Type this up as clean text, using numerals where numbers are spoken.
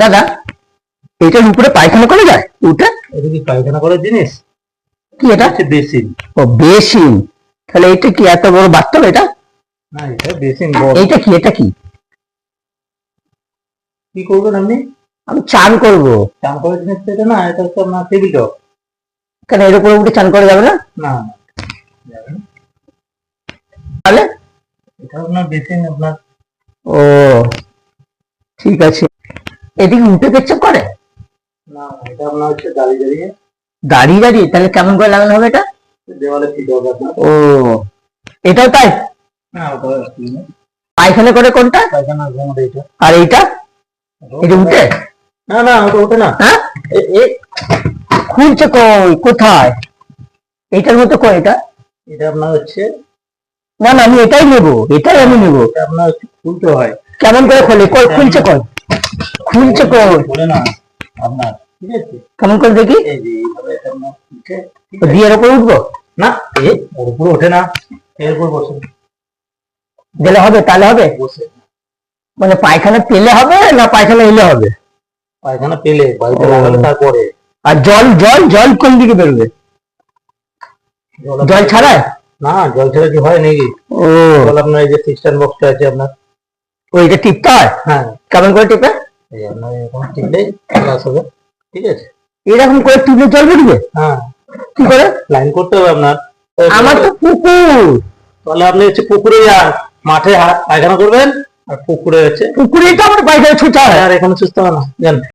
দাদা, এটার উপরে পায়খানা করে যায় উঠে? এটা কি পায়খানা করার জিনিস? কি এটা? হচ্ছে বেসিন। ও বেসিন। তাহলে এটা কি এত বড় বাথটব এটা? না, এটা বেসিন বড়। এটা কি? এটা কি? কি করবেন আপনি? আমি চান করব। চান করার জিনিস তো এটা না, এটা হচ্ছে আপনার টেবিল টপ। কেন এর উপরে উঠে চান করা যাবে না? না না, যাবে না। তাহলে এটা আপনার বেসিন আপনার। ও ঠিক আছে। এদিকে উঠে পেচ্ছাপ করে? না না, এটা আপনার হচ্ছে দাঁড়িয়ে দাঁড়িয়ে দাঁড়িয়ে দাঁড়িয়ে? তাহলে কেমন করে লাগানো হবে এটা? দেওয়ালে ফিট হবে আপনার। ও এটাও তাই? না, ওটা আসলে না। পায়খানা করে কোনটা? পায়খানা ঘুমোতে এটা। আর এইটা? এটা উঠে? না না, ওটা ওঠে না। হ্যাঁ, খুলছে কই? কোথায়? এটার মতো কই এটা? এটা আপনার হচ্ছে, না না, আমি এটাই নেবো, এটাই আমি নেবো। এটা আপনার হচ্ছে খুলতে হয়। কেমন করে খোলে? কই খুলছে কই? খুলছে কই? বলে না আপনার, ঠিক আছে? কেমন করে দেখি? এই যে এইভাবে এটা আপনার খুলছে, ঠিক তো আছে? বিয়ের ওপর উঠবো? না, ওর উপরে ওঠে না, এর উপর বসে গেলে হবে? তাহলে হবে? বসে মানে পায়খানা পেলে হবে না পায়খানা এলে হবে? পায়খানা পেলে বাড়িতে ও। লাগালে তারপরে। আর জল জল জল কোন দিকে বেরোবে? জল ছাড়ায়? না, জল ছাড়া কি হয় নাকি? ও জল আপনার এই যে সিস্টেম বক্সটা আছে আপনার। ওইটা টিপতে হয়? হ্যাঁ, কেমন করে টিপে? এই যে আপনার এরকম টিপলেই গ্লাস হবে, ঠিক আছে? এরকম করে টিপলে জল বেরোবে? হ্যাঁ, কি করে? লাইন করতে হবে আপনার। আমার তো পুকুর। তাহলে আপনি হচ্ছে পুকুরে যান, মাঠে পায়খানা করবেন, আর পুকুরে হচ্ছে পুকুরেই তো আমার পায়খানা ছুটা হয়। আর এখানে সুস্থ হবে না, যান।